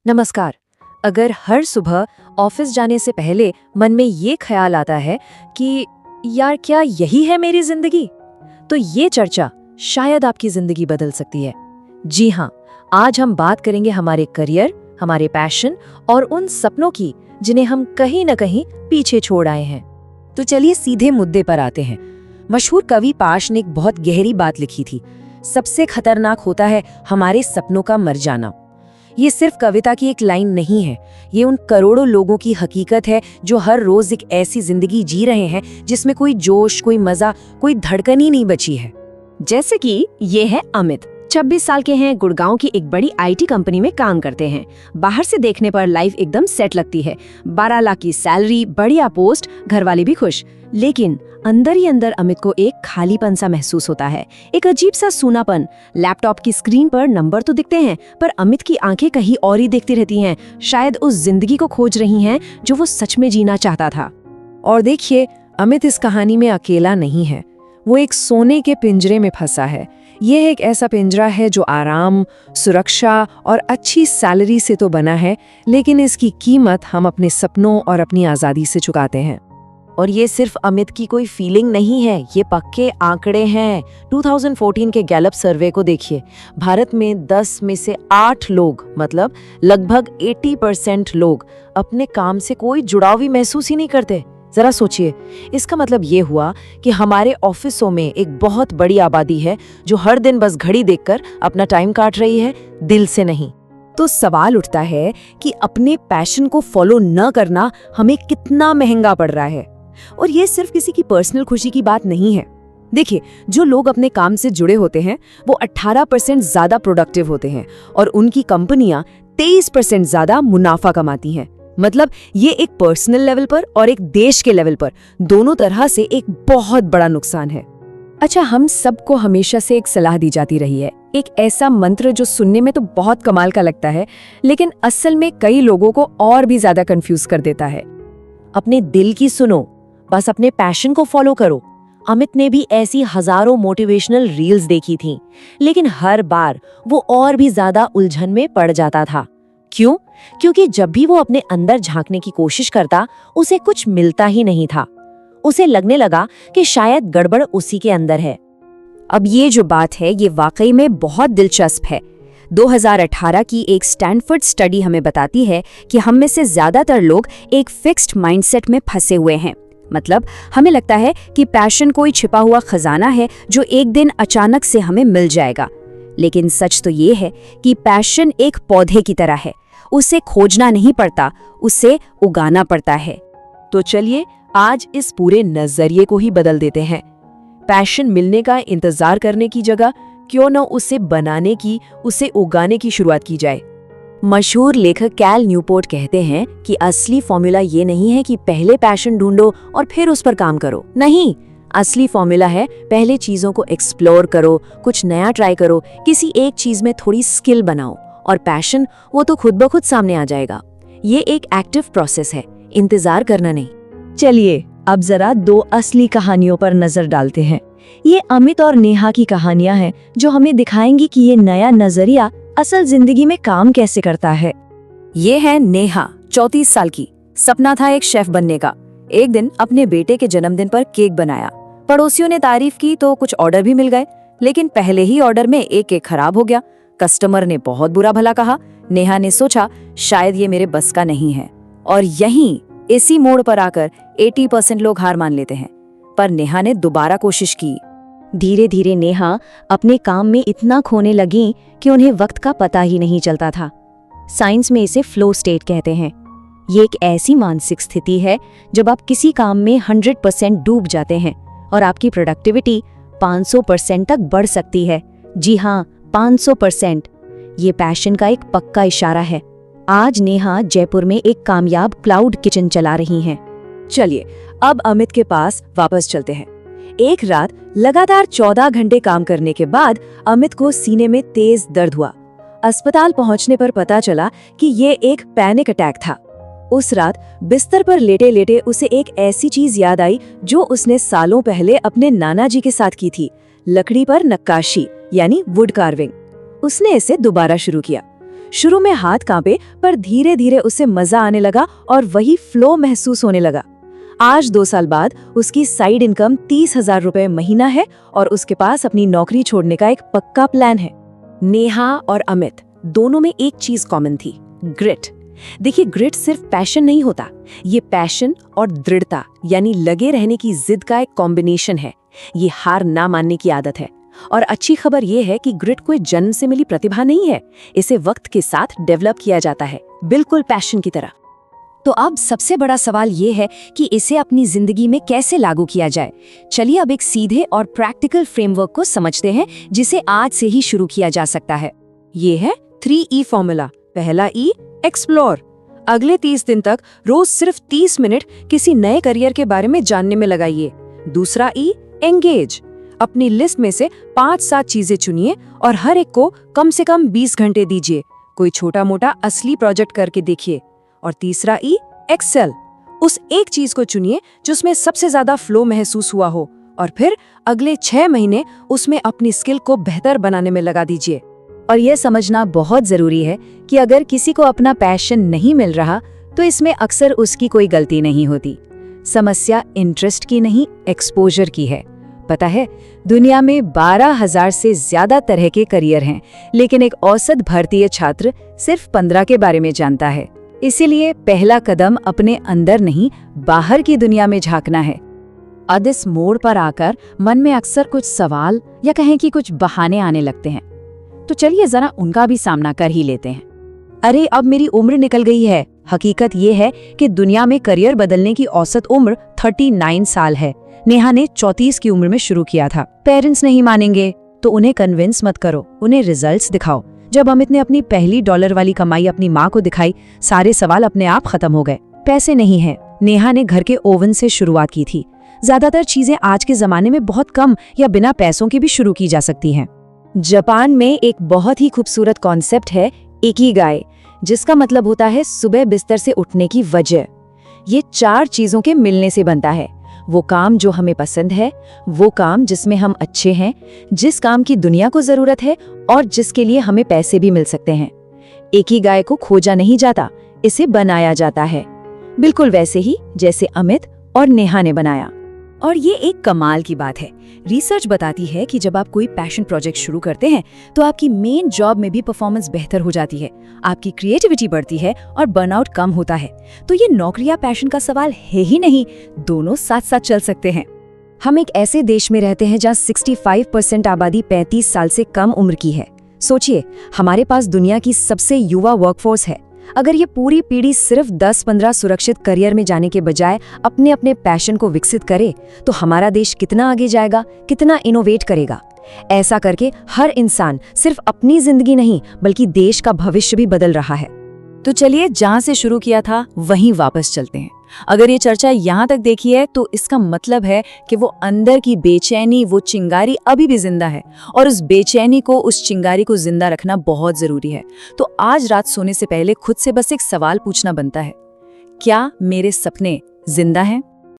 नमस्कार। अगर हर सुबह ऑफिस जाने से पहले मन में ये ख्याल आता है कि यार क्या यही है मेरी जिंदगी, तो ये चर्चा शायद आपकी जिंदगी बदल सकती है। जी हाँ, आज हम बात करेंगे हमारे करियर, हमारे पैशन और उन सपनों की जिन्हें हम कहीं न कहीं पीछे छोड़ आए हैं। तो चलिए सीधे मुद्दे पर आते हैं। मशहूर कवि पाश ने एक बहुत गहरी बात लिखी थी, सबसे खतरनाक होता है हमारे सपनों का मर जाना। ये सिर्फ कविता की एक लाइन नहीं है, ये उन करोड़ों लोगों की हकीकत है जो हर रोज एक ऐसी जिंदगी जी रहे हैं जिसमें कोई जोश, कोई मजा, कोई धड़कन ही नहीं बची है। जैसे कि ये है अमित, 26 साल के हैं, गुड़गांव की एक बड़ी आईटी कंपनी में काम करते हैं। बाहर से देखने पर लाइफ एकदम सेट लगती है, 12 लाख की सैलरी, बढ़िया पोस्ट, घर वाले भी खुश। लेकिन अंदर ही अंदर अमित को एक खालीपन सा महसूस होता है, एक अजीब सा सूनापन। लैपटॉप की स्क्रीन पर नंबर तो दिखते हैं, पर अमित की आंखें कहीं और ही देखती रहती हैं, शायद उस जिंदगी को खोज रही हैं जो वो सच में जीना चाहता था। और देखिए, अमित इस कहानी में अकेला नहीं है। वो एक सोने के पिंजरे में फंसा है। यह एक ऐसा पिंजरा है जो आराम, सुरक्षा और अच्छी सैलरी से तो बना है, लेकिन इसकी कीमत हम अपने सपनों और अपनी आज़ादी से चुकाते हैं। और ये सिर्फ अमित की कोई फीलिंग नहीं है, ये पक्के आंकड़े हैं। 2014 के गैलप सर्वे को देखिए। भारत में 10 में से 8 लोग, मतलब लगभग 80% लोग अपने काम से कोई जुड़ाव ही महसूस ही नहीं करते। जरा सोचिए, इसका मतलब ये हुआ कि हमारे ऑफिसों में एक बहुत बड़ी आबादी है जो हर दिन बस घड़ी देखकर अपना टाइम काट रही है, दिल से नहीं। तो सवाल उठता है कि अपने पैशन को फॉलो न करना हमें कितना महंगा पड़ रहा है। और ये सिर्फ किसी की पर्सनल खुशी की बात नहीं है। देखिए, जो लोग अपने काम से जुड़े होते हैं वो 18% ज्यादा प्रोडक्टिव होते हैं और उनकी कंपनियां 23% ज्यादा मुनाफा कमाती हैं। मतलब ये एक पर्सनल लेवल पर और एक देश के लेवल पर दोनों तरह से एक बहुत बड़ा नुकसान है। अच्छा, हम सबको हमेशा से एक सलाह दी जाती रही है, एक ऐसा मंत्र जो सुनने में तो बहुत कमाल का लगता है, लेकिन असल में कई लोगों को और भी ज्यादा कंफ्यूज कर देता है। अपने दिल की सुनो, बस अपने पैशन को फॉलो करो। अमित ने भी ऐसी हजारों मोटिवेशनल रील्स देखी थीं, लेकिन हर बार वो और भी ज्यादा उलझन में पड़ जाता था। क्यों? क्योंकि जब भी वो अपने अंदर झांकने की कोशिश करता, उसे कुछ मिलता ही नहीं था। उसे लगने लगा कि शायद गड़बड़ उसी के अंदर है। अब ये जो बात है, ये वाकई में बहुत दिलचस्प है। 2018 की एक स्टैनफोर्ड स्टडी हमें बताती है कि हम में से ज्यादातर लोग एक फिक्स्ड माइंडसेट में फंसे हुए हैं। मतलब हमें लगता है कि पैशन कोई छिपा हुआ खजाना है जो एक दिन अचानक से हमें मिल जाएगा। लेकिन सच तो ये है कि पैशन एक पौधे की तरह है, उसे खोजना नहीं पड़ता, उसे उगाना पड़ता है। तो चलिए आज इस पूरे नजरिए को ही बदल देते हैं। पैशन मिलने का इंतजार करने की जगह क्यों न उसे बनाने की, उसे उगाने की शुरुआत की जाए। मशहूर लेखक कैल न्यूपोर्ट कहते हैं कि असली फॉर्मूला ये नहीं है कि पहले पैशन ढूंढो और फिर उस पर काम करो। नहीं, असली फॉर्मूला है पहले चीजों को एक्सप्लोर करो, कुछ नया ट्राई करो, किसी एक चीज में थोड़ी स्किल बनाओ और पैशन वो तो खुद ब खुद सामने आ जाएगा। ये एक एक्टिव प्रोसेस है, इंतजार करना नहीं। चलिए अब जरा 2 असली कहानियों पर नजर डालते हैं। ये अमित और नेहा की कहानियां हैं जो हमें दिखाएंगी कि ये नया नजरिया असल जिंदगी में काम कैसे करता है। ये है नेहा, 34 साल की। सपना था एक शेफ बनने का। एक दिन अपने बेटे के जन्मदिन पर केक बनाया। पड़ोसियों ने तारीफ की तो कुछ ऑर्डर भी मिल गए, लेकिन पहले ही ऑर्डर में एक केक खराब हो गया। कस्टमर ने बहुत बुरा भला कहा। नेहा ने सोचा शायद ये मेरे बस का नहीं है, और यहीं इसी मोड़ पर आकर 80% लोग हार मान लेते हैं। पर नेहा ने दोबारा कोशिश की। धीरे धीरे नेहा अपने काम में इतना खोने लगी कि उन्हें वक्त का पता ही नहीं चलता था। साइंस में इसे फ्लो स्टेट कहते हैं। ये एक ऐसी मानसिक स्थिति है जब आप किसी काम में 100% डूब जाते हैं और आपकी प्रोडक्टिविटी 500% तक बढ़ सकती है। जी हाँ, 500%। ये पैशन का एक पक्का इशारा है। आज नेहा जयपुर में एक कामयाब क्लाउड किचन चला रही हैं। चलिए अब अमित के पास वापस चलते हैं। एक रात लगातार 14 घंटे काम करने के बाद अमित को सीने में तेज दर्द हुआ। अस्पताल पहुंचने पर पता चला कि ये एक पैनिक अटैक था। उस रात बिस्तर पर लेटे लेटे उसे एक ऐसी चीज याद आई जो उसने सालों पहले अपने नाना जी के साथ की थी, लकड़ी पर नक्काशी यानी वुड कार्विंग। उसने इसे दोबारा शुरू किया। शुरू में हाथ कांपे, पर धीरे धीरे उसे मजा आने लगा और वही फ्लो महसूस होने लगा। आज 2 साल बाद उसकी साइड इनकम 30,000 रुपए महीना है और उसके पास अपनी नौकरी छोड़ने का एक पक्का प्लान है। नेहा और अमित दोनों में एक चीज कॉमन थी, ग्रिट। देखिए, ग्रिट सिर्फ पैशन नहीं होता, ये पैशन और दृढ़ता यानी लगे रहने की जिद का एक कॉम्बिनेशन है। ये हार ना मानने की आदत है। और अच्छी खबर ये है कि ग्रिट कोई जन्म से मिली प्रतिभा नहीं है, इसे वक्त के साथ डेवलप किया जाता है, बिल्कुल पैशन की तरह। तो अब सबसे बड़ा सवाल ये है कि इसे अपनी जिंदगी में कैसे लागू किया जाए। चलिए अब एक सीधे और प्रैक्टिकल फ्रेमवर्क को समझते हैं, जिसे आज से ही शुरू किया जा सकता है। ये है 3E फॉर्मूला। पहला E, एक्सप्लोर। अगले 30 दिन तक रोज सिर्फ 30 मिनट किसी नए करियर के बारे में जानने में लगाइए। दूसरा E, एंगेज। अपनी लिस्ट में से 5-7 चीजें चुनिए और हर एक को कम से कम 20 घंटे दीजिए। कोई छोटा मोटा असली प्रोजेक्ट करके देखिए। और तीसरा E, एक्सेल। उस एक चीज को चुनिए जिसमें सबसे ज्यादा फ्लो महसूस हुआ हो और फिर अगले 6 महीने उसमें अपनी स्किल को बेहतर बनाने में लगा दीजिए। और यह समझना बहुत जरूरी है कि अगर किसी को अपना पैशन नहीं मिल रहा तो इसमें अक्सर उसकी कोई गलती नहीं होती। समस्या इंटरेस्ट की नहीं, एक्सपोजर की है। पता है, दुनिया में 12,000 से ज्यादा तरह के करियर हैं, लेकिन एक औसत भारतीय छात्र सिर्फ 15 के बारे में जानता है। इसीलिए पहला कदम अपने अंदर नहीं, बाहर की दुनिया में झांकना है। अब इस मोड़ पर आकर मन में अक्सर कुछ सवाल या कहें कि कुछ बहाने आने लगते हैं, तो चलिए जरा उनका भी सामना कर ही लेते हैं। अरे, अब मेरी उम्र निकल गई है। हकीकत ये है कि दुनिया में करियर बदलने की औसत उम्र 39 साल है। नेहा ने 34 की उम्र में शुरू किया था। पेरेंट्स नहीं मानेंगे तो उन्हें कन्विंस मत करो, उन्हें रिजल्ट्स दिखाओ। जब अमित ने अपनी पहली $1 वाली कमाई अपनी माँ को दिखाई, सारे सवाल अपने आप खत्म हो गए। पैसे नहीं है। नेहा ने घर के ओवन से शुरुआत की थी। ज्यादातर चीजें आज के जमाने में बहुत कम या बिना पैसों के भी शुरू की जा सकती हैं। जापान में एक बहुत ही खूबसूरत कॉन्सेप्ट है इकिगाई, जिसका मतलब होता है सुबह बिस्तर से उठने की वजह। ये 4 चीजों के मिलने से बनता है। वो काम जो हमें पसंद है, वो काम जिसमें हम अच्छे हैं, जिस काम की दुनिया को जरूरत है और जिसके लिए हमें पैसे भी मिल सकते हैं। इकिगाई को खोजा नहीं जाता, इसे बनाया जाता है, बिल्कुल वैसे ही जैसे अमित और नेहा ने बनाया। और ये एक कमाल की बात है। रिसर्च बताती है कि जब आप कोई पैशन प्रोजेक्ट शुरू करते हैं तो आपकी मेन जॉब में भी परफॉर्मेंस बेहतर हो जाती है, आपकी क्रिएटिविटी बढ़ती है और बर्नआउट कम होता है। तो ये नौकरी या पैशन का सवाल है ही नहीं, दोनों साथ साथ चल सकते हैं। हम एक ऐसे देश में रहते हैं जहाँ 65% आबादी 35 साल से कम उम्र की है। सोचिए, हमारे पास दुनिया की सबसे युवा वर्कफोर्स है। अगर ये पूरी पीढ़ी सिर्फ 10-15 सुरक्षित करियर में जाने के बजाय अपने अपने पैशन को विकसित करे तो हमारा देश कितना आगे जाएगा, कितना इनोवेट करेगा। ऐसा करके हर इंसान सिर्फ अपनी जिंदगी नहीं बल्कि देश का भविष्य भी बदल रहा है। तो चलिए, जहां से शुरू किया था वहीं वापस चलते हैं। अगर ये चर्चा यहाँ तक देखी है तो इसका मतलब है कि वो अंदर की बेचैनी, वो चिंगारी अभी भी जिंदा है और उस बेचैनी को, उस चिंगारी को जिंदा रखना बहुत जरूरी है। तो आज रात सोने से पहले खुद से बस एक सवाल पूछना बनता है, क्या मेरे सपने जिंदा हैं?